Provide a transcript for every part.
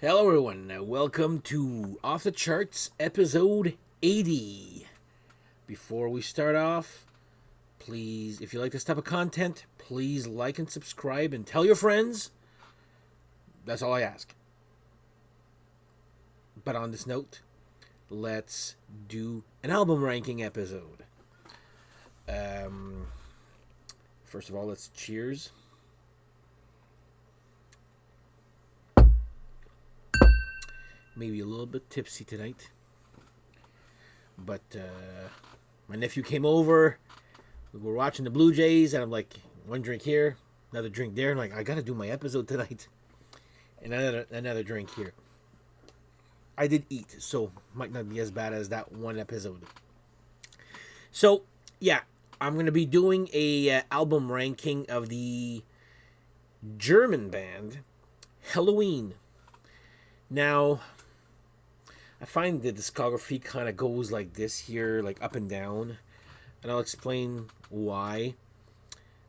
Hello, everyone. Welcome to Off the Charts, episode 80. Before we start off, please, if you like this type of content, please like and subscribe and tell your friends. That's all I ask. But on this note, let's do an album ranking episode. First of all, let's cheers. Maybe a little bit tipsy tonight. But my nephew came over. We were watching the Blue Jays, and I'm like, one drink here, another drink there. I'm like, I gotta do my episode tonight. And another drink here. I did eat, so might not be as bad as that one episode. So, yeah, I'm gonna be doing a album ranking of the German band Helloween. Now, I find the discography kind of goes like this here, like up and down, and I'll explain why.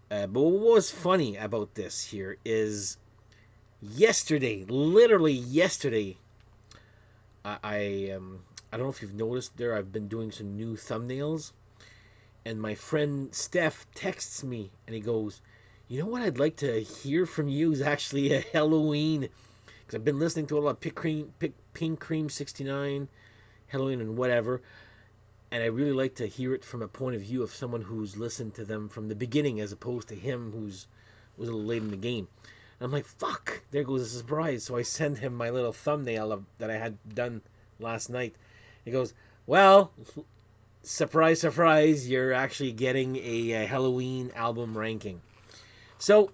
But what was funny about this here is yesterday, literally yesterday, I don't know if you've noticed there, I've been doing some new thumbnails, and my friend Steph texts me, and he goes, "You know what I'd like to hear from you is actually a Helloween." Because I've been listening to a lot of Pink Cream 69, Helloween, and whatever. And I really like to hear it from a point of view of someone who's listened to them from the beginning as opposed to him who's was a little late in the game. And I'm like, fuck, there goes a surprise. So I send him my little thumbnail that I had done last night. He goes, well, surprise, surprise, you're actually getting a Helloween album ranking. So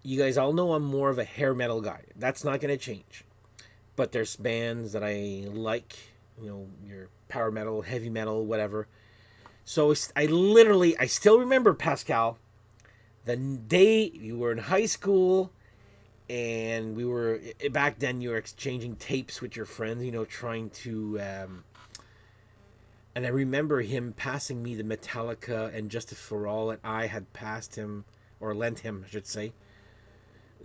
you guys all know I'm more of a hair metal guy. That's not going to change. But there's bands that I like, your power metal, heavy metal, whatever. So I still remember, Pascal, the day you were in high school and back then you were exchanging tapes with your friends, trying to, and I remember him passing me the Metallica and Justice for All, and I had passed him, or lent him, I should say,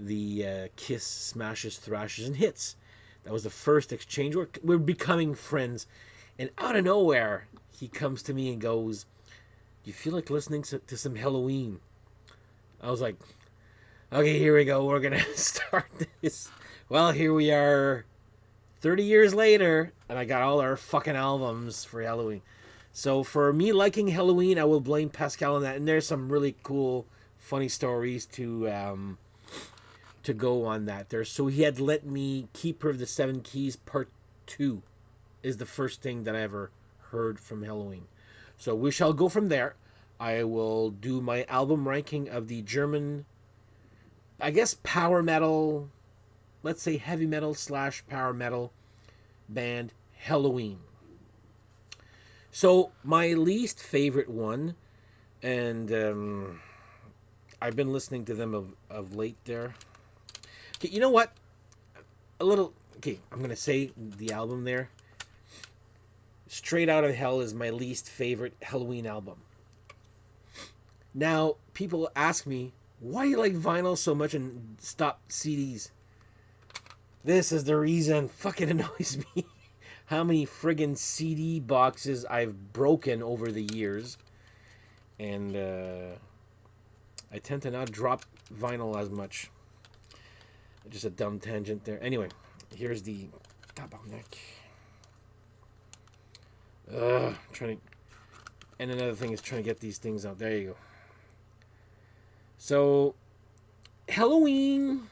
the Kiss Smashes, Thrashes, and Hits. That was the first exchange. We're becoming friends. And out of nowhere, he comes to me and goes, "Do you feel like listening to some Helloween?" I was like, okay, here we go. We're going to start this. Well, here we are 30 years later, and I got all our fucking albums for Helloween. So for me liking Helloween, I will blame Pascal on that. And there's some really cool, funny stories to go on that there. So he had let me Keeper of the Seven Keys Part 2 is the first thing that I ever heard from Helloween. So we shall go from there. I will do my album ranking of the German, I guess, power metal, let's say heavy metal / power metal band Helloween. So my least favorite one, and I've been listening to them of late there. Okay, you know what? I'm going to say the album there. Straight Out of Hell is my least favorite Helloween album. Now, people ask me, why do you like vinyl so much and stop CDs? This is the reason. Fucking annoys me. How many friggin' CD boxes I've broken over the years. And I tend to not drop vinyl as much. Just a dumb tangent there. Anyway, here's the Tabarnak. Trying to, and another thing is trying to get these things out. There you go. So, Helloween.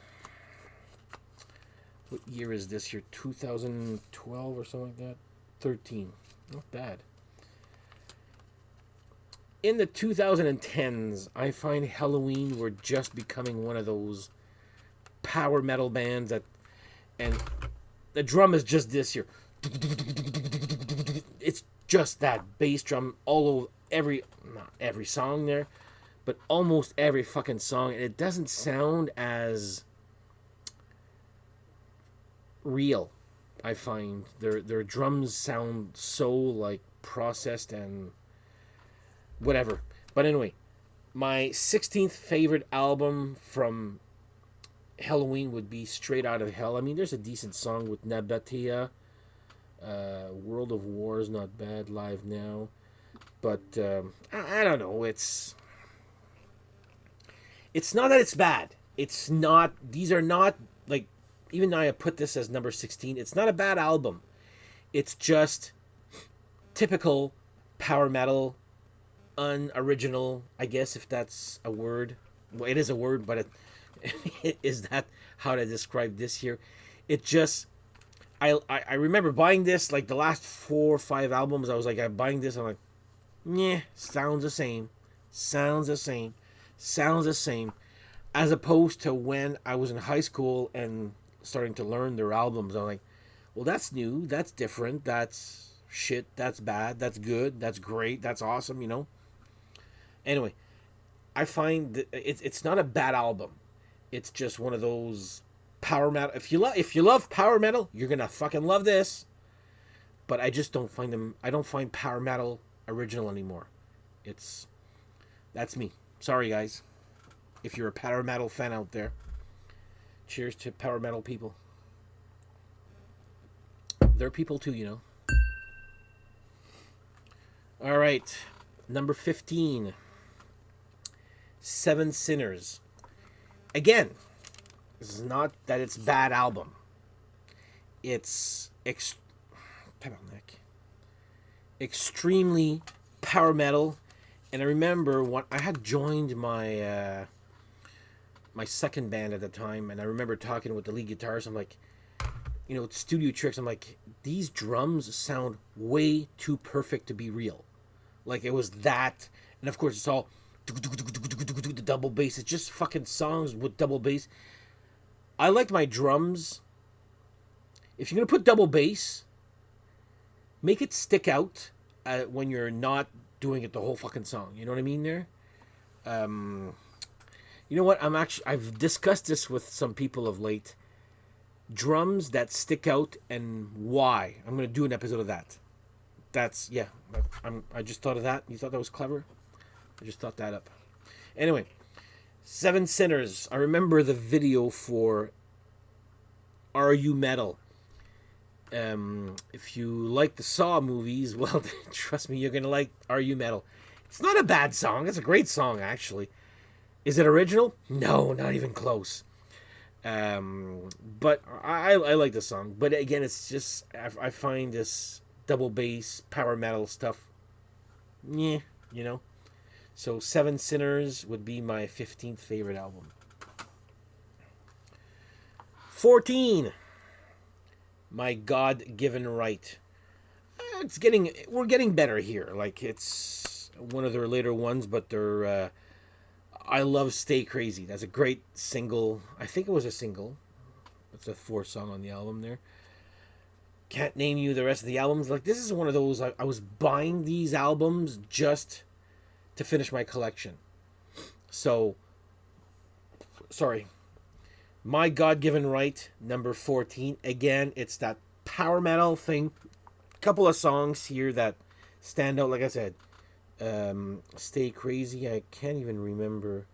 What year is this here? 2012 or something like that? 13. Not bad. In the 2010s, I find Helloween were just becoming one of those power metal bands and the drum is just this here. It's just that bass drum all over not every song there, but almost every fucking song, and it doesn't sound as real. I find their drums sound so like processed and whatever. But anyway, my 16th favorite album from Helloween would be Straight Out of Hell. I mean, there's a decent song with Nabatea. World of War is not bad. Live Now. But I don't know. It's not that it's bad. It's not. These are not like. Even though I put this as number 16, it's not a bad album. It's just typical power metal, unoriginal. I guess if that's a word. Well, it is a word, but is that how to describe this here? It just. I remember buying this like the last 4 or 5 albums. I was like, I'm buying this. I'm like, yeah, sounds the same, sounds the same, sounds the same, as opposed to when I was in high school and starting to learn their albums. I'm like, well, that's new, that's different, that's shit, that's bad, that's good, that's great, that's awesome, you know. Anyway, I find that it's not a bad album. It's just one of those power metal. If you love power metal, you're gonna fucking love this. But I just don't find them. I don't find power metal original anymore. That's me. Sorry, guys. If you're a power metal fan out there, cheers to power metal people. They're people too, you know. All right, number 15. Seven Sinners. Again, this is not that it's bad album. It's extremely power metal. And I remember when I had joined my my second band at the time, and I remember talking with the lead guitarist. I'm like, you know, Studio Tricks. I'm like, these drums sound way too perfect to be real. Like it was that, and of course it's all the double bass. It's just fucking songs with double bass. I like my drums. If you're gonna put double bass, make it stick out when you're not doing it the whole fucking song. You know what I mean there? You know what? I've discussed this with some people of late. Drums that stick out and why. I'm going to do an episode of that. I just thought of that. You thought that was clever? I just thought that up. Anyway, Seven Sinners. I remember the video for Are You Metal? If you like the Saw movies, well, trust me, you're going to like Are You Metal. It's not a bad song. It's a great song, actually. Is it original? No, not even close. But I like the song. But again, it's just, I find this double bass, power metal stuff, yeah, you know. So Seven Sinners would be my 15th favorite album. 14. My God-Given Right. We're getting better here. Like, it's one of their later ones, but they're, I love Stay Crazy. That's a great single. I think it was a single. It's a 4th song on the album there. Can't name you the rest of the albums. Like, this is one of those, I was buying these albums just to finish my collection. So, sorry. My God-Given Right, number 14. Again, it's that power metal thing. A couple of songs here that stand out, like I said. Stay Crazy. I can't even remember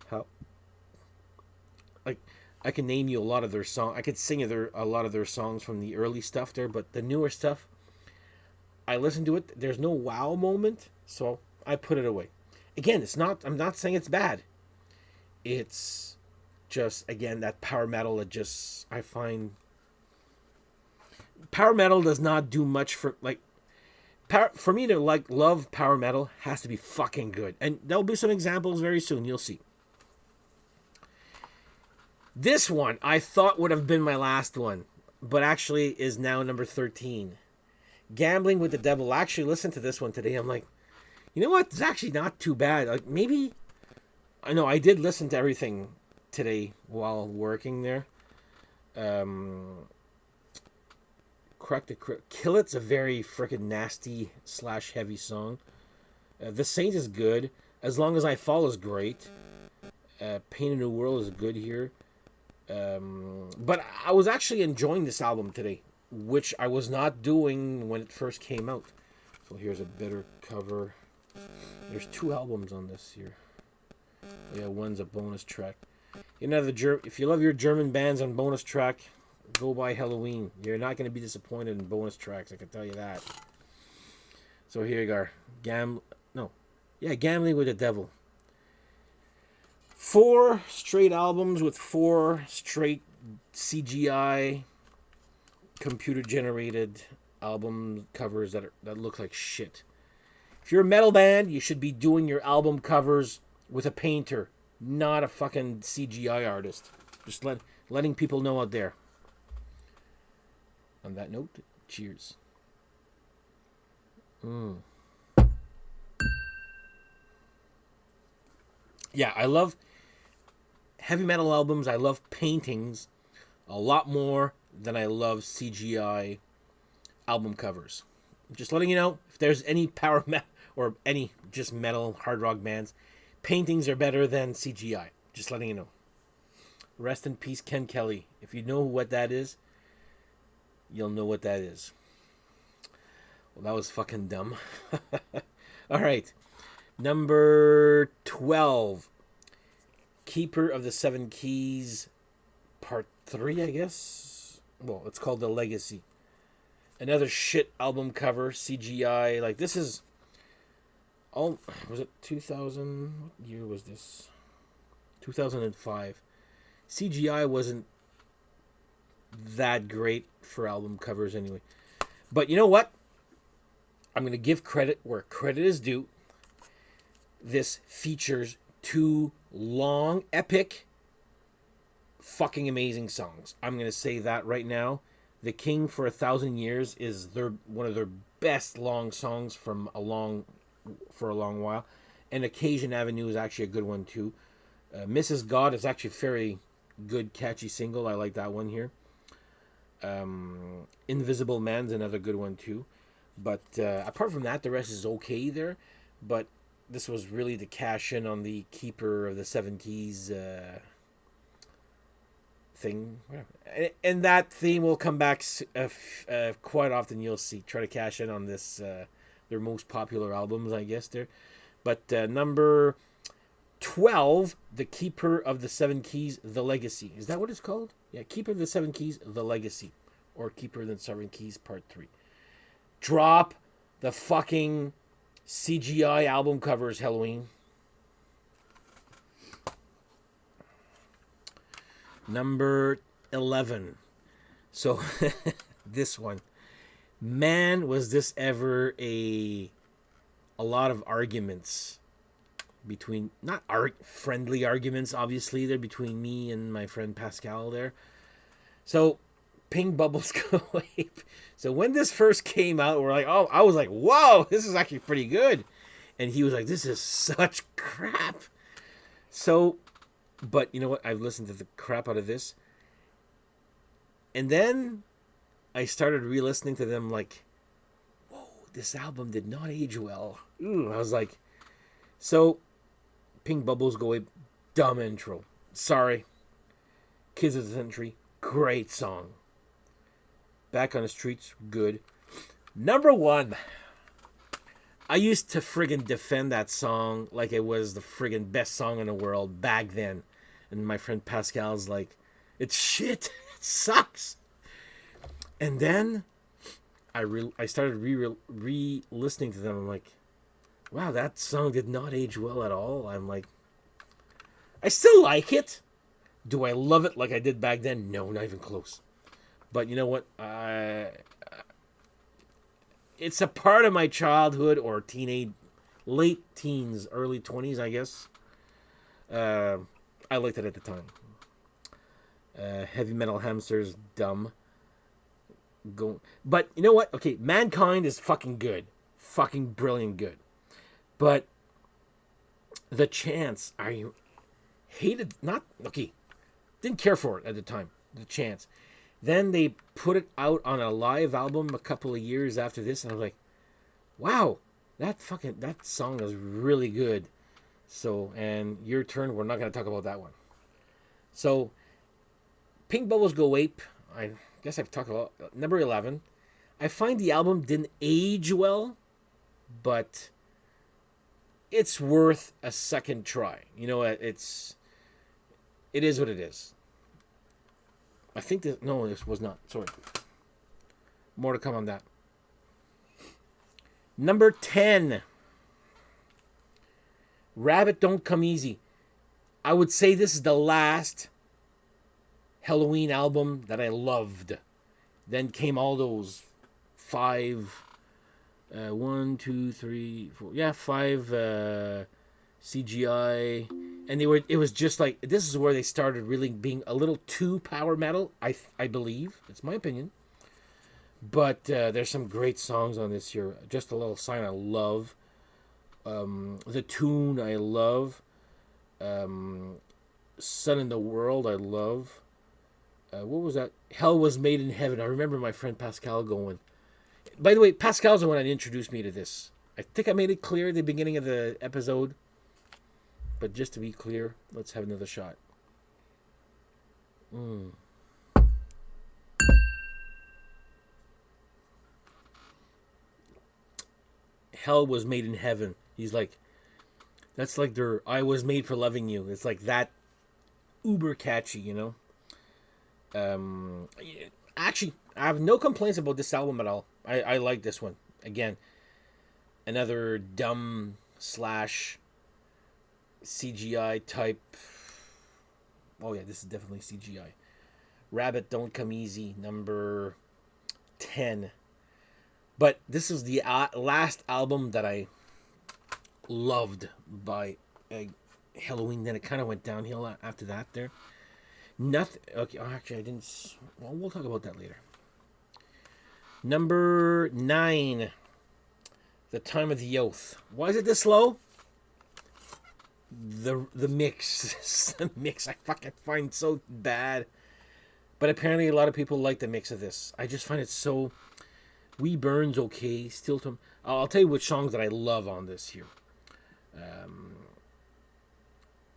how. Like, I can name you a lot of their songs. I could sing a lot of their songs from the early stuff there, but the newer stuff, I listen to it. There's no wow moment, so I put it away. Again, it's not. I'm not saying it's bad. It's just, again, that power metal. I find power metal does not do much for, like, for me to love power metal has to be fucking good. And there'll be some examples very soon. You'll see. This one I thought would have been my last one, but actually is now number 13. Gambling with the Devil. I actually listened to this one today. I'm like, you know what? It's actually not too bad. Like, maybe, I know I did listen to everything today while working there. Kill It's a very freaking nasty / heavy song. The Saint is good. As Long as I Fall is great. Pain in the World is good here. But I was actually enjoying this album today, which I was not doing when it first came out. So here's a better cover. There's 2 albums on this here. Yeah, one's a bonus track. If you love your German bands on bonus track, go buy Helloween. You're not going to be disappointed in bonus tracks. I can tell you that. So here you go. Gambling with the Devil. 4 straight albums with 4 straight CGI computer generated album covers that look like shit. If you're a metal band, you should be doing your album covers with a painter, not a fucking CGI artist. Just letting people know out there. On that note, cheers. Yeah, I love heavy metal albums. I love paintings a lot more than I love CGI album covers. Just letting you know, if there's any power metal or any just metal hard rock bands, paintings are better than CGI. Just letting you know. Rest in peace, Ken Kelly. If you know what that is, you'll know what that is. Well, that was fucking dumb. All right. Number 12. Keeper of the Seven Keys, Part 3, I guess. Well, it's called The Legacy. Another shit album cover, CGI. Like, this is... was it 2000? What year was this? 2005. CGI wasn't that great for album covers anyway. But you know what? I'm going to give credit where credit is due. This features 2 long, epic, fucking amazing songs. I'm going to say that right now. The King for 1,000 Years is one of their best long songs for a long while. And Occasion Avenue is actually a good one too. Mrs. God is actually a very good, catchy single. I like that one here. Invisible Man's another good one too. But apart from that, the rest is okay there. But this was really to cash in on the Keeper of the Seven Keys thing. And that theme will come back quite often, you'll see. Try to cash in on this, their most popular albums, I guess, there. But number 12, The Keeper of the Seven Keys, The Legacy. Is that what it's called? Yeah, Keeper of the Seven Keys, The Legacy. Or Keeper of the Seven Keys, Part 3. Drop the fucking CGI album covers, Helloween. Number 11. So, this one. Man, was this ever a lot of arguments between, not friendly arguments, obviously, they're between me and my friend Pascal there. So, Pink Bubbles Go Ape. So when this first came out, I was like, whoa, this is actually pretty good. And he was like, this is such crap. So, but you know what? I've listened to the crap out of this. And then I started re-listening to them like, whoa, this album did not age well. Ooh, I was like, so, Pink Bubbles Go Ape, dumb intro. Sorry. Kids of the Century, great song. Back on the Streets, good. Number 1. I used to friggin' defend that song like it was the friggin' best song in the world back then. And my friend Pascal's like, it's shit. It sucks. And then I started re-listening to them. I'm like, wow, that song did not age well at all. I'm like, I still like it. Do I love it like I did back then? No, not even close. But you know what? It's a part of my childhood or late teens, early 20s, I guess. I liked it at the time. Heavy Metal Hamsters, dumb. But you know what? Okay, Mankind is fucking good. Fucking brilliant good. But The Chance, I hated, didn't care for it at the time. The Chance. Then they put it out on a live album a couple of years after this, and I was like, wow, that song is really good. So, and Your Turn, we're not going to talk about that one. So, Pink Bubbles Go Ape, I guess I've talked about, number 11. I find the album didn't age well, but it's worth a second try. You know, it's it is what it is. I think that no, this was not. Sorry. More to come on that. Number 10. Rabbit Don't Come Easy. I would say this is the last Helloween album that I loved. Then came all those 5, 1, 2, 3, 4, yeah, 5 CGI, and it was just like, this is where they started really being a little too power metal. I believe it's my opinion, but there's some great songs on this here. Just a Little Sign I love. The Tune I love. Sun in the World I love. What was that? Hell Was Made in Heaven. I remember my friend Pascal going. By the way, Pascal's the one that introduced me to this. I think I made it clear at the beginning of the episode. But just to be clear, let's have another shot. Hell Was Made in Heaven. He's like, that's like their I Was Made for Loving You. It's like that uber catchy, you know? Actually, I have no complaints about this album at all. I like this one. Again, another dumb / CGI type. Oh yeah, this is definitely CGI. Rabbit Don't Come Easy, number 10. But this is the last album that I loved by Helloween. Then it kind of went downhill after that there. Nothing. Okay, actually, I didn't. Well, we'll talk about that later. Number 9. The Time of the Oath. Why is it this low? The mix. The mix I fucking find so bad. But apparently a lot of people like the mix of this. I just find it so... Wee Burns okay. Still to... I'll tell you which songs that I love on this here.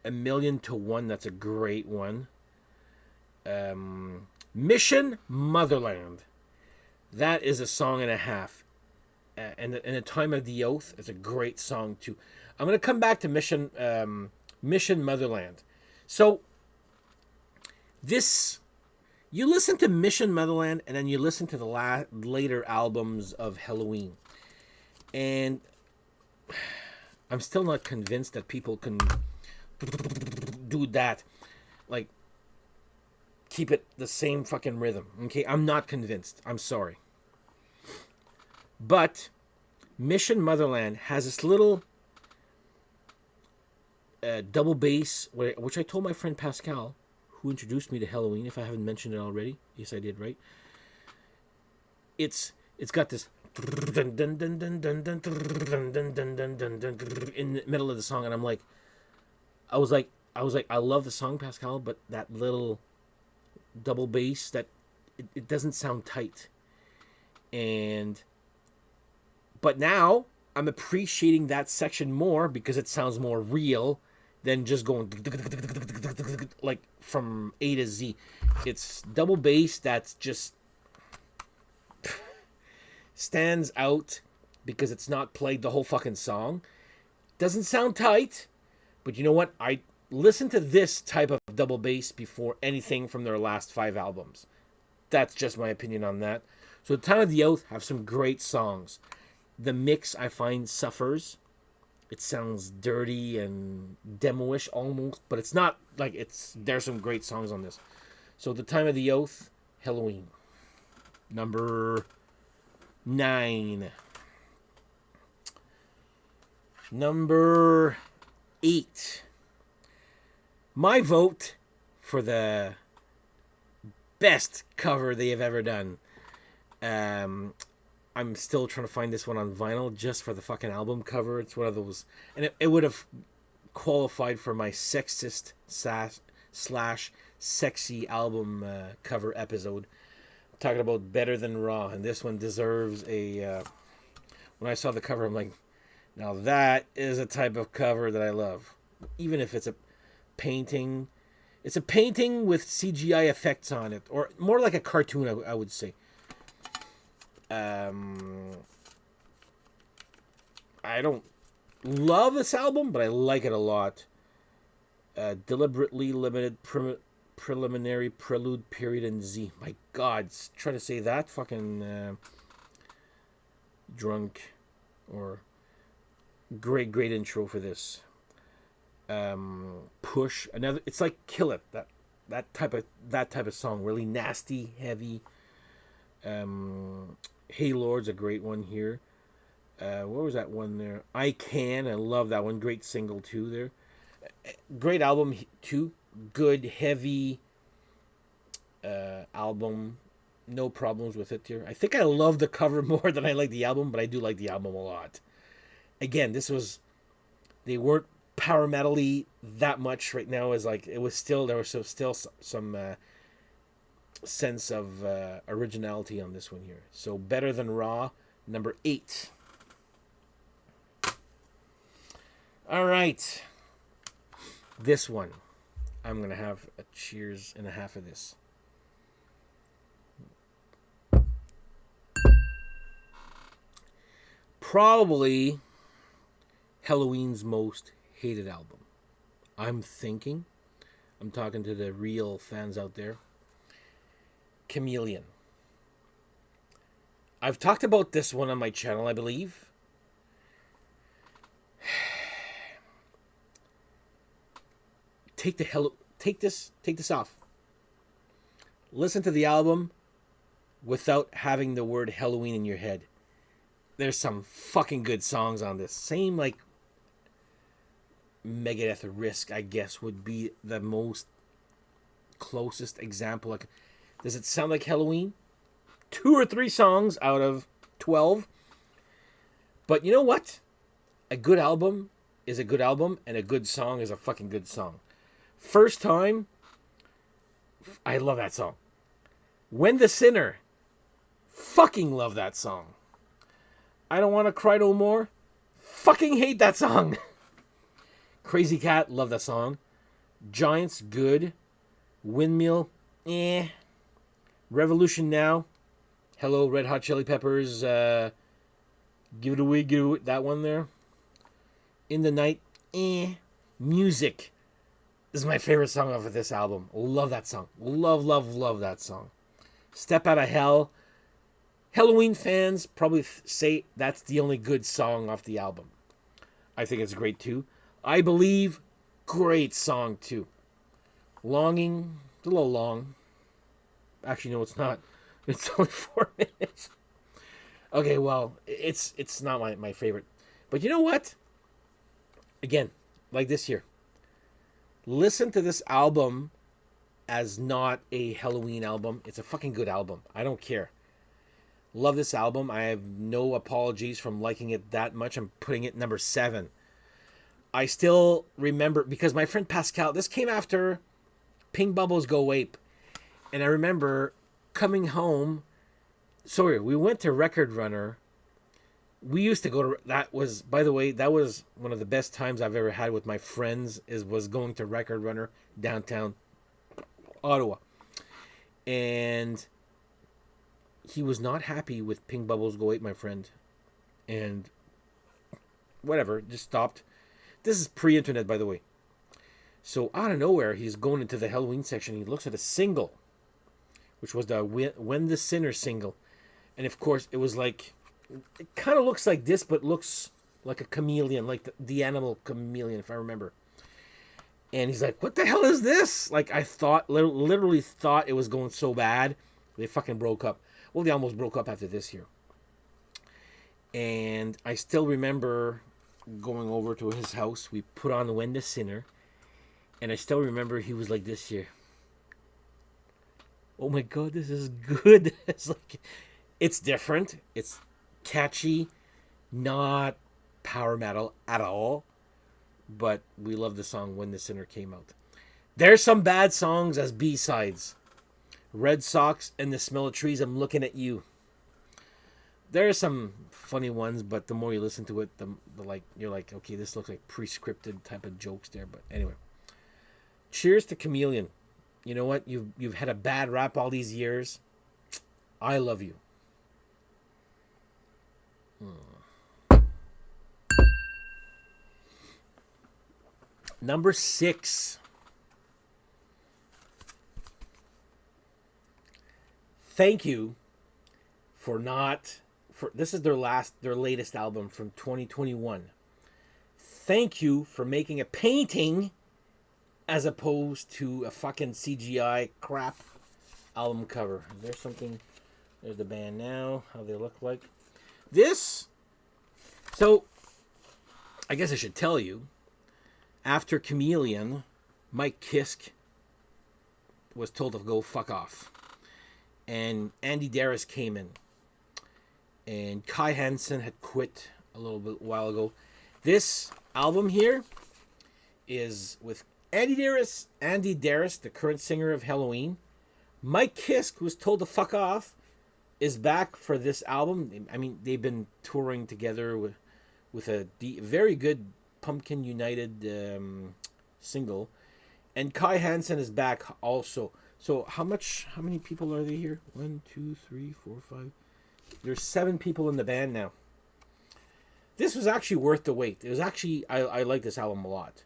A Million to One. That's a great one. Mission Motherland. That is a song and a half. And the Time of the Oath is a great song too. I'm going to come back to Mission Motherland. So this, you listen to Mission Motherland and then you listen to the later albums of Helloween, and I'm still not convinced that people can do that. Like, keep it the same fucking rhythm. Okay, I'm not convinced. I'm sorry. But Mission Motherland has this little double bass, which I told my friend Pascal, who introduced me to Helloween, if I haven't mentioned it already. Yes, I did, right? It's got this in the middle of the song, and I'm like, I was like, I love the song, Pascal, but that little double bass, that it doesn't sound tight. But now I'm appreciating that section more because it sounds more real than just going like from A to Z. It's double bass that's just stands out because it's not played the whole fucking song. Doesn't sound tight, but you know what? I listened to this type of double bass before anything from their last 5 albums. That's just my opinion on that. So The Time of the Oath have some great songs. The mix, I find, suffers. It sounds dirty and demo-ish almost, but it's not like it's... There's some great songs on this. So The Time of the Oath, Helloween. Number 9. Number 8. My vote for the best cover they have ever done. I'm still trying to find this one on vinyl just for the fucking album cover. It's one of those, and it would have qualified for my sexist / sexy album cover episode. I'm talking about Better Than Raw, and this one deserves a. When I saw the cover, I'm like, now that is a type of cover that I love, even if it's a painting. It's a painting with CGI effects on it, or more like a cartoon, I would say. I don't love this album, but I like it a lot. Deliberately limited preliminary prelude period in Z. My God, try to say that fucking drunk or great intro for this. Push another. It's like Kill It. That type of song. Really nasty, heavy. Hey Lord's a great one here. What was that one there? I Can. I love that one. Great single too there. Great album too. Good heavy album. No problems with it here. I think I love the cover more than I like the album, but I do like the album a lot. Again, they weren't power metal-y that much right now. As like it was still there was still some sense of originality on this one here. So Better Than Raw, number 8. All right, this one I'm gonna have a cheers and a half of this. Probably Helloween's most hated album. I'm talking to the real fans out there. Chameleon. I've talked about this one on my channel, I believe. Take this off. Listen to the album without having the word Helloween in your head. There's some fucking good songs on this. Same like Megadeth Risk, I guess, would be the most closest example. Like, does it sound like Helloween? 2 or 3 songs out of 12. But you know what? A good album is a good album, and a good song is a fucking good song. First Time, I love that song. When the Sinner, fucking love that song. I Don't Want to Cry No More, fucking hate that song. Crazy Cat, love that song. Giants, good. Windmill, eh. Revolution Now, Hello, Red Hot Chili Peppers, Give It Away, that one there. In the Night, eh. Music, this is my favorite song off of this album. Love that song. Love that song. Step Out of Hell. Helloween fans probably say that's the only good song off the album. I think it's great too. I Believe, great song too. Longing, it's a little long. Actually, no, it's not. It's only 4 minutes. Okay, well, it's not my favorite. But you know what? Again, like this year. Listen to this album as not a Helloween album. It's a fucking good album. I don't care. Love this album. I have no apologies from liking it that much. I'm putting it number 7. I still remember, because my friend Pascal, this came after Pink Bubbles Go Ape. And I remember coming home. Sorry, we went to Record Runner. We used to go to, that was, by the way, that was one of the best times I've ever had with my friends, was going to Record Runner downtown Ottawa. And he was not happy with Pink Bubbles Go Ape, my friend. And whatever, just stopped. This is pre-internet, by the way. So out of nowhere, he's going into the Helloween section. He looks at a single, which was the When the Sinner single. And of course, it was like, it kind of looks like this, but looks like a chameleon, like the animal chameleon, if I remember. And he's like, what the hell is this? Like, I thought, literally thought it was going so bad. They fucking broke up. Well, they almost broke up after this here. And I still remember going over to his house. We put on When the Sinner. And I still remember he was like this here. Oh my God, this is good. It's like, it's different. It's catchy. Not power metal at all. But we love the song When the Sinner came out. There's some bad songs as B-sides. Red Sox and The Smell of Trees, I'm Looking at You. There are some funny ones, but the more you listen to it, the like, you're like, okay, this looks like pre-scripted type of jokes there. But anyway, cheers to Chameleon. You know what? You've had a bad rap all these years. I love you. Number 6. thank you for not for this is their latest album from 2021. Thank you for making a painting as opposed to a fucking CGI crap album cover. Is there something? There's the band now, how they look like. This, so I guess I should tell you, after Chameleon, Mike Kiske was told to go fuck off. And Andy Darris came in. And Kai Hansen had quit a little bit while ago. This album here is with Andy Darris, the current singer of Helloween. Mike Kiske, who was told to fuck off, is back for this album. I mean, they've been touring together with a very good Pumpkin United single. And Kai Hansen is back also. So how many people are they here? 1, 2, 3, 4, 5. There's 7 people in the band now. This was actually worth the wait. It was actually, I like this album a lot.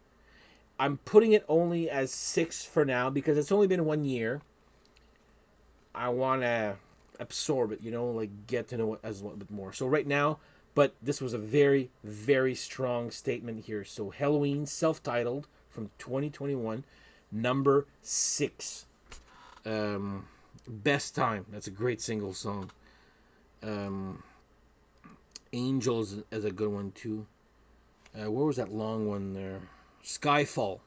I'm putting it only as 6 for now because it's only been 1 year. I want to absorb it, like get to know it as a little bit more. So right now, but this was a very, very strong statement here. So Helloween, self-titled, from 2021, number 6. Best Time. That's a great single song. Angels is a good one too. Where was that long one there? Skyfall,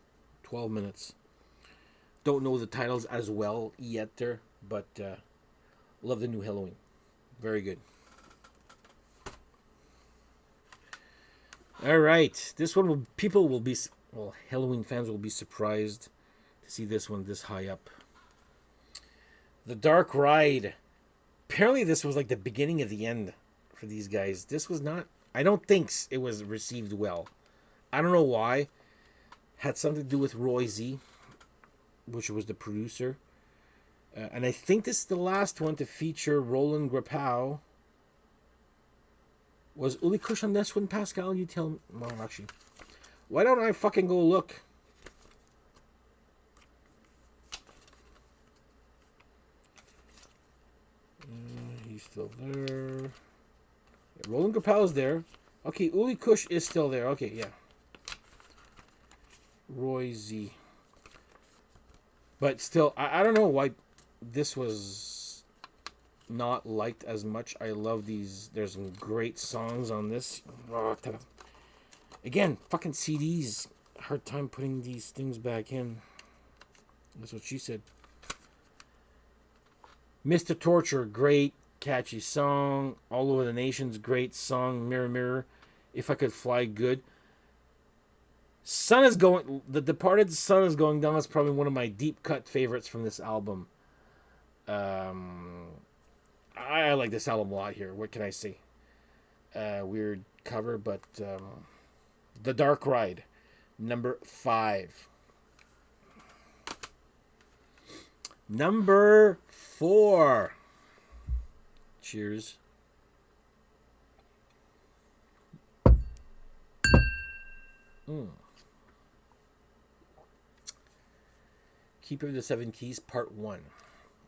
12 minutes. Don't know the titles as well yet there, but love the new Helloween. Very good. All right, this one Helloween fans will be surprised to see this one this high up. The Dark Ride. Apparently this was like the beginning of the end for these guys. This was not, I don't think it was received well. I don't know why. Had something to do with Roy Z, which was the producer. And I think this is the last one to feature Roland Grapow. Was Uli Kush on this one, Pascal? You tell me. Well, actually, why don't I fucking go look? He's still there. Yeah, Roland Grapow is there. Okay, Uli Kush is still there. Okay, yeah. Roy Z. But still, I don't know why this was not liked as much. I love these. There's some great songs on this. Again, fucking CDs. Hard time putting these things back in. That's what she said. Mr. Torture, great, catchy song. All Over the Nations, great song. Mirror, Mirror. If I Could Fly, good. The Departed Sun Is Going Down is probably one of my deep cut favorites from this album. I like this album a lot here. What can I say? Weird cover, but The Dark Ride, number 5. Number 4. Cheers. Keeper of the Seven Keys, Part 1.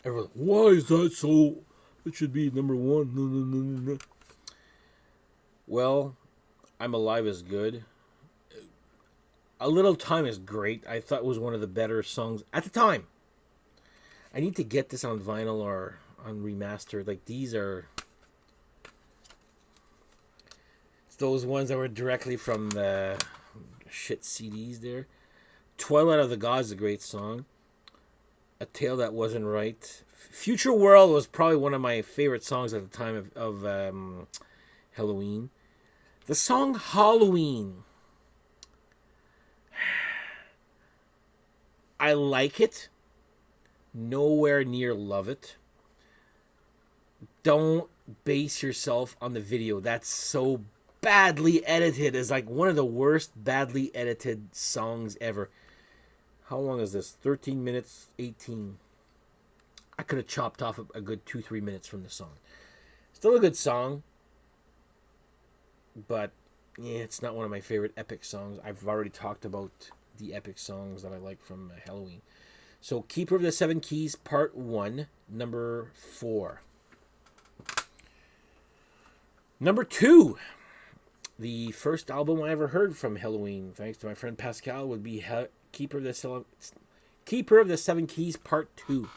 Everyone's like, why is that so? It should be number 1. No. Well, I'm Alive is good. A Little Time is great. I thought it was one of the better songs at the time. I need to get this on vinyl or on remastered. Like, these are... It's those ones that were directly from the shit CDs there. Twilight of the Gods is a great song. A Tale That Wasn't Right. Future World was probably one of my favorite songs at the time of Helloween. The song Halloween. I like it. Nowhere near love it. Don't base yourself on the video. That's so badly edited. It's like one of the worst badly edited songs ever. How long is this? 13 minutes, 18. I could have chopped off a good 2-3 minutes from the song. Still a good song. But, yeah, it's not one of my favorite epic songs. I've already talked about the epic songs that I like from Helloween. So Keeper of the Seven Keys, Part 1, number 4. Number 2. The first album I ever heard from Helloween, thanks to my friend Pascal, would be Keeper of the Seven Keys, Part 2.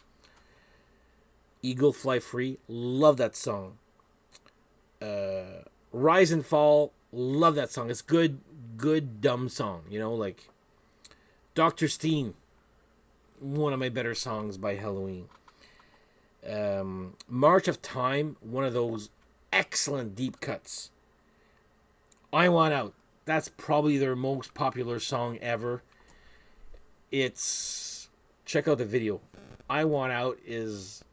Eagle Fly Free, love that song. Rise and Fall, love that song. It's good dumb song, like Dr. Steen, one of my better songs by Helloween. March of Time, one of those excellent deep cuts. I Want Out, that's probably their most popular song ever. Check out the video. I Want Out is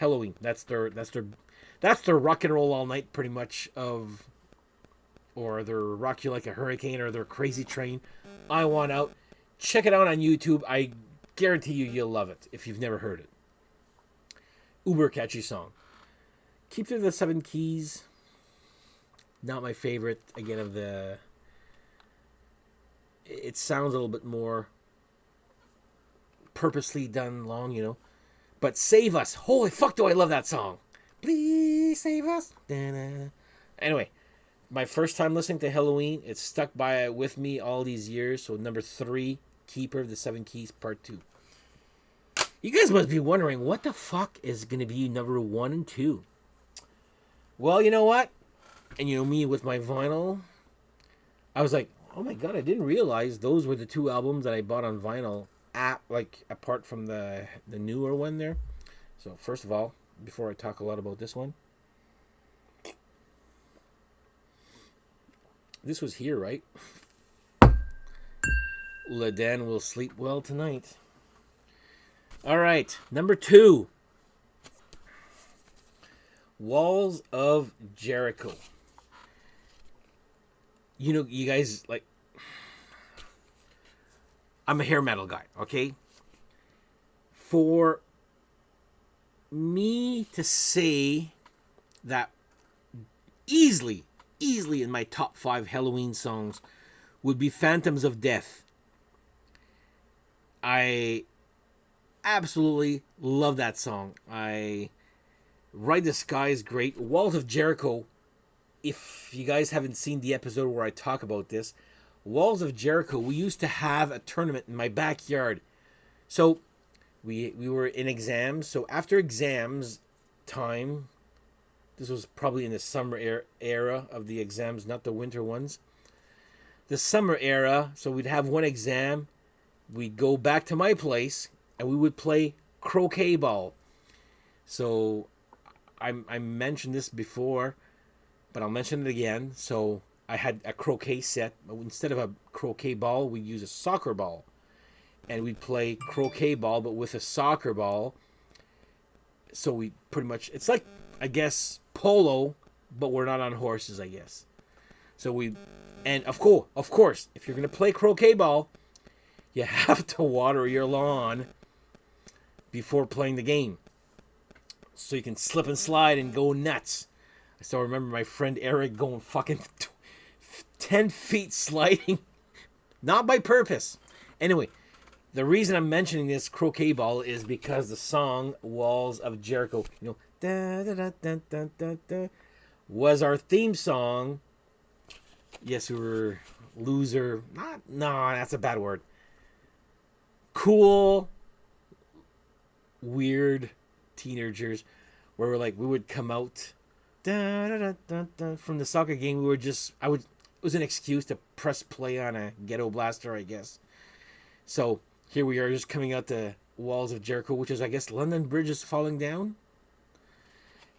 Helloween. That's their rock and roll all night, pretty much, or their Rock You Like a Hurricane, or their Crazy Train. I Want Out. Check it out on YouTube. I guarantee you'll love it if you've never heard it. Uber catchy song. Keep to the Seven Keys. Not my favorite. Again, it sounds a little bit more purposely done long, But Save Us. Holy fuck, do I love that song. Please save us. Da-da. Anyway, my first time listening to Helloween, it's stuck with me all these years. So number 3, Keeper of the Seven Keys, Part 2. You guys must be wondering, what the fuck is going to be number 1 and 2? Well, you know what? And you know me with my vinyl. I was like, oh my god, I didn't realize those were the 2 albums that I bought on vinyl, apart from the newer one there. So first of all, before I talk a lot about this one, this was here, right? Ledan will sleep well tonight. All right, number 2, Walls of Jericho. You guys, like, I'm a hair metal guy, okay? For me to say that easily in my top 5 Helloween songs would be Phantoms of Death. I absolutely love that song. Ride the Sky is great. Walls of Jericho, if you guys haven't seen the episode where I talk about this, Walls of Jericho, we used to have a tournament in my backyard. So we were in exams. So after exams time, this was probably in the summer era of the exams, not the winter ones. The summer era, so we'd have one exam, we'd go back to my place, and we would play croquet ball. So I mentioned this before, but I'll mention it again. So I had a croquet set. Instead of a croquet ball, we'd use a soccer ball. And we'd play croquet ball, but with a soccer ball. So we pretty much, it's like, I guess, polo, but we're not on horses, I guess. So and of course, if you're going to play croquet ball, you have to water your lawn before playing the game, so you can slip and slide and go nuts. I still remember my friend Eric going fucking 10 feet sliding, not by purpose. Anyway, the reason I'm mentioning this croquet ball is because the song Walls of Jericho, da, da, da, da, da, da, da, was our theme song. Yes, we were loser. No, that's a bad word. Cool, weird teenagers, where we would come out da, da, da, da, da, from the soccer game. It was an excuse to press play on a ghetto blaster, I guess. So here we are, just coming out the Walls of Jericho, which is, I guess, London Bridge is Falling Down.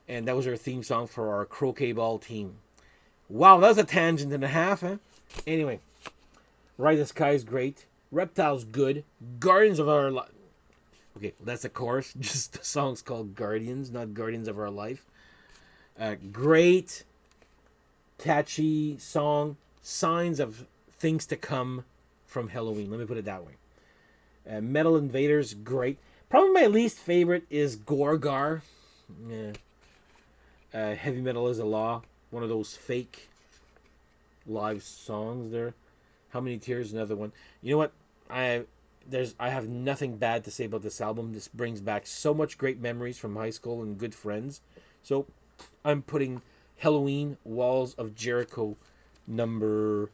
And that was our theme song for our croquet ball team. Wow, that was a tangent and a half, huh? Anyway, Ride the Sky is great. Reptile's good. Guardians of Our Life. Okay, that's a chorus. Just the song's called Guardians, not Guardians of Our Life. Great, catchy song. Signs of things to come from Helloween. Let me put it that way. Metal Invaders, great. Probably my least favorite is Gorgar. Yeah. Heavy Metal is a Law. One of those fake live songs there. How Many Tears, another one. You know what? I have nothing bad to say about this album. This brings back so much great memories from high school and good friends. So I'm putting Helloween Walls of Jericho number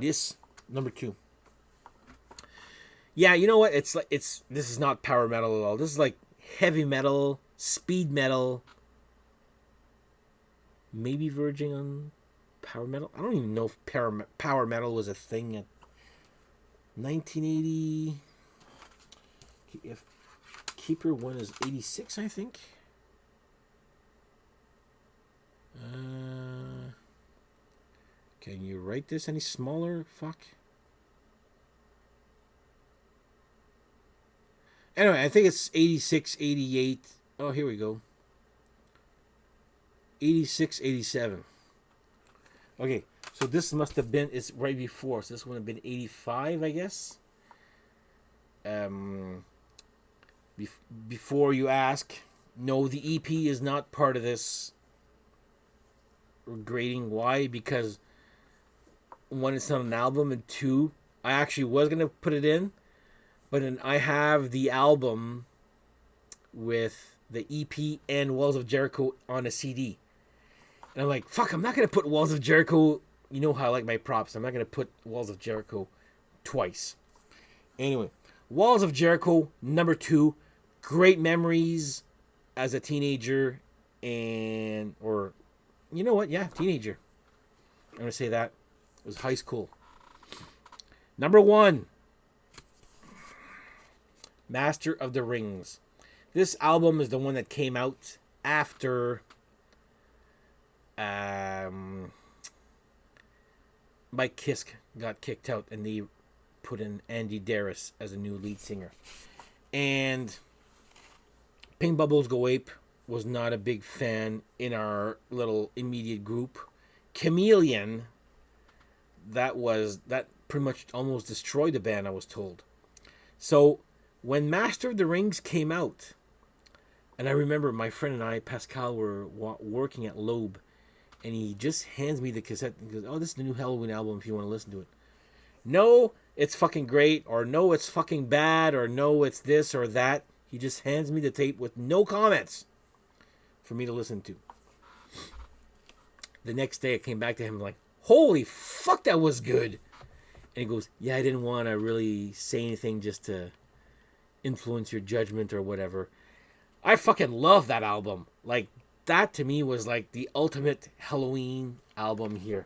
yes, number 2. Yeah, you know what? This is not power metal at all. This is like heavy metal, speed metal, maybe verging on power metal. I don't even know if power metal was a thing at 1980. If Keeper 1 is 86, I think. Can you write this any smaller? Fuck. Anyway, I think it's 86, 88. Oh, here we go. 86, 87. Okay, so this must have been, it's right before, so this would have been 85, I guess. Before you ask, no, the EP is not part of this grading. Why? Because one, it's not an album, and two, I actually was going to put it in, but then I have the album with the EP and Walls of Jericho on a CD. And I'm like, fuck, I'm not going to put Walls of Jericho. You know how I like my props. I'm not going to put Walls of Jericho twice. Anyway, Walls of Jericho, number 2. Great memories as a teenager or, you know what? Yeah, teenager. I'm going to say that. It was high school. Number 1. Master of the Rings. This album is the one that came out after Mike Kiske got kicked out and they put in Andy Darris as a new lead singer. And Pink Bubbles Go Ape was not a big fan in our little immediate group. Chameleon, that pretty much almost destroyed the band, I was told. So when Master of the Rings came out, and I remember my friend and I, Pascal, were working at Loeb, and he just hands me the cassette and goes, oh, this is the new Helloween album if you want to listen to it. No, it's fucking great, or no, it's fucking bad, or no, it's this or that. He just hands me the tape with no comments for me to listen to. The next day I came back to him like, holy fuck, that was good. And he goes, yeah, I didn't want to really say anything just to influence your judgment or whatever. I fucking love that album. Like, that to me was like the ultimate Helloween album here.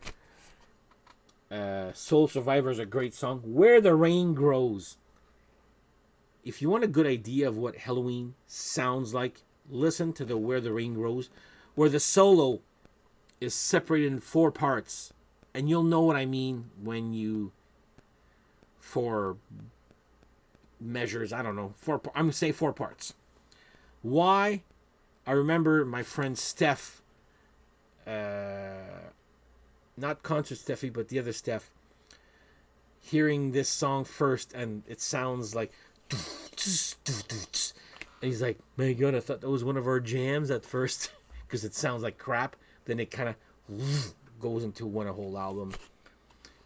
Soul Survivor is a great song. Where the Rain Grows. If you want a good idea of what Helloween sounds like, listen to the Where the Rain Grows, where the solo is separated in 4 parts. And you'll know what I mean when you, for measures, I don't know, I'm going to say 4 parts. Why? I remember my friend Steph, not Concert Steffi, but the other Steph, hearing this song first, and it sounds like, and he's like, my God, I thought that was one of our jams at first, because it sounds like crap. Then it kind of goes into a whole album.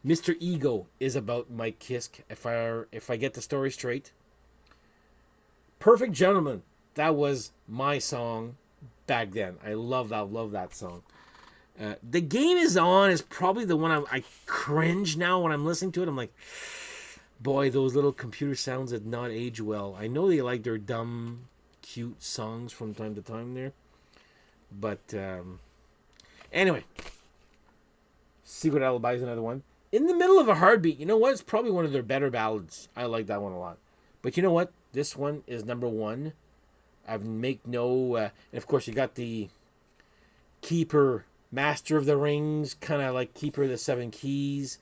Mr. Ego is about Mike Kiske, if I get the story straight. Perfect Gentleman. That was my song back then. I love that song. The Game Is On is probably the one I cringe now when I'm listening to it. I'm like, boy, those little computer sounds did not age well. I know they like their dumb, cute songs from time to time there. But anyway, Secret Alibi is another one. In the Middle of a Heartbeat, you know what? It's probably one of their better ballads. I like that one a lot. But you know what? This one is number 1. I make no... and of course, you got the Keeper, Master of the Rings, kind of like Keeper of the Seven Keys.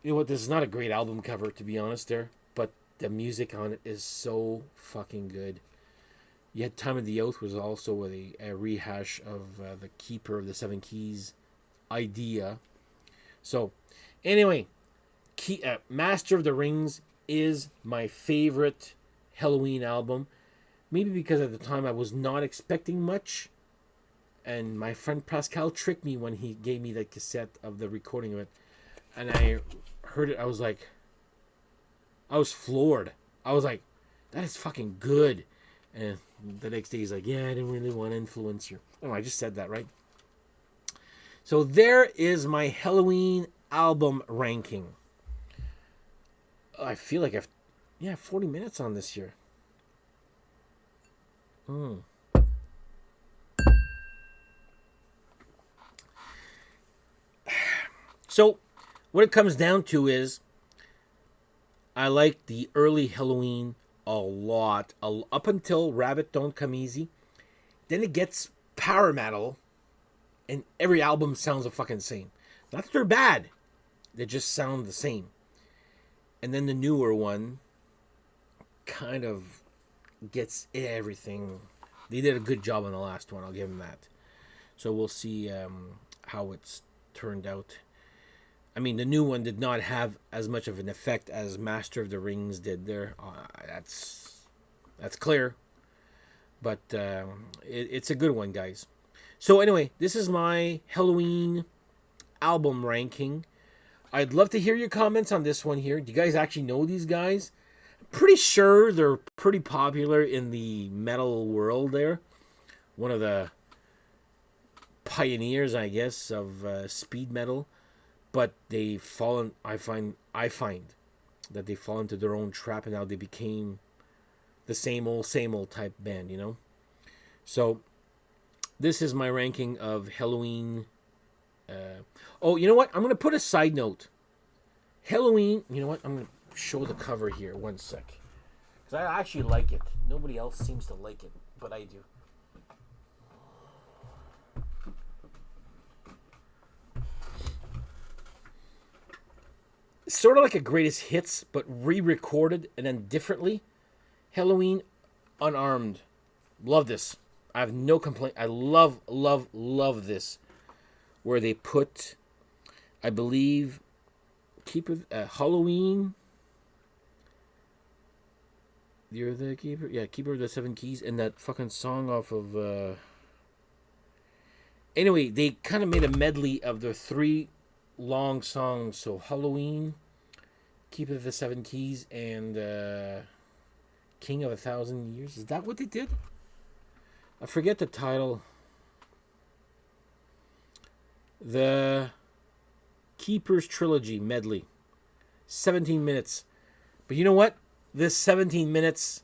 You know what? This is not a great album cover, to be honest there. But the music on it is so fucking good. Yet Time of the Oath was also a rehash of the Keeper of the Seven Keys idea. So, anyway, Master of the Rings is my favorite Helloween album. Maybe because at the time I was not expecting much. And my friend Pascal tricked me when he gave me the cassette of the recording of it. And I heard it, I was like, I was floored. I was like, that is fucking good. And the next day he's like, yeah, I didn't really want to influence you. Oh, I just said that, right? So there is my Helloween album ranking. I feel like 40 minutes on this year. So what it comes down to is I like the early Helloween a lot. Up until Rabbit Don't Come Easy. Then it gets power metal. And every album sounds the fucking same. Not that they're bad. They just sound the same. And then the newer one kind of gets everything. They did a good job on the last one. I'll give them that. So we'll see how it's turned out. I mean, the new one did not have as much of an effect as Master of the Rings did there. That's clear. But it's a good one, guys. So anyway, this is my Helloween album ranking. I'd love to hear your comments on this one here. Do you guys actually know these guys? I'm pretty sure they're pretty popular in the metal world there. One of the pioneers, I guess, of speed metal. But they've fallen, I find that they fall into their own trap, and now they became the same old type band, you know? So this is my ranking of Helloween. Oh, you know what? I'm going to put a side note. Helloween, you know what? I'm going to show the cover here. One sec. Because I actually like it. Nobody else seems to like it, but I do. It's sort of like a greatest hits, but re-recorded and then differently. Helloween Unarmed. Love this. I have no complaint. I love this. Where they put, I believe, Halloween. You're the keeper. Yeah, Keeper of the Seven Keys. And that fucking song off of... Anyway, they kind of made a medley of the 3 long songs. So Halloween, Keeper of the Seven Keys, and King of 1,000 Years. Is that what they did? I forget the title. The Keepers Trilogy medley. 17 minutes. But you know what? This 17 minutes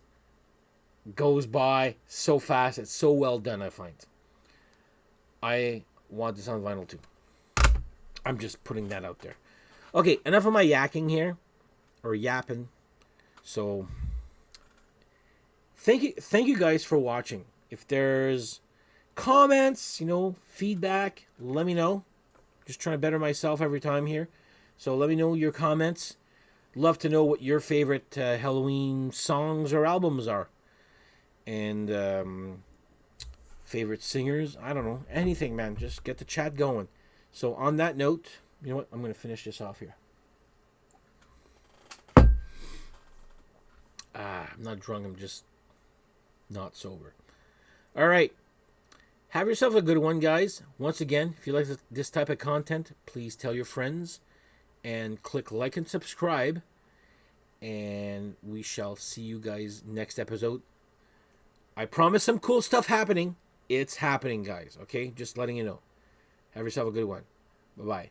goes by so fast. It's so well done, I find. I want this on vinyl too. I'm just putting that out there. Okay, enough of my yakking here. Or yapping. So, thank you guys for watching. If there's comments, feedback, let me know. Just trying to better myself every time here. So let me know your comments. Love to know what your favorite Helloween songs or albums are. And favorite singers. I don't know. Anything, man. Just get the chat going. So on that note, you know what? I'm going to finish this off here. I'm not drunk. I'm just not sober. All right. Have yourself a good one, guys. Once again, if you like this type of content, please tell your friends and click like and subscribe. And we shall see you guys next episode. I promise some cool stuff happening. It's happening, guys. Okay? Just letting you know. Have yourself a good one. Bye-bye.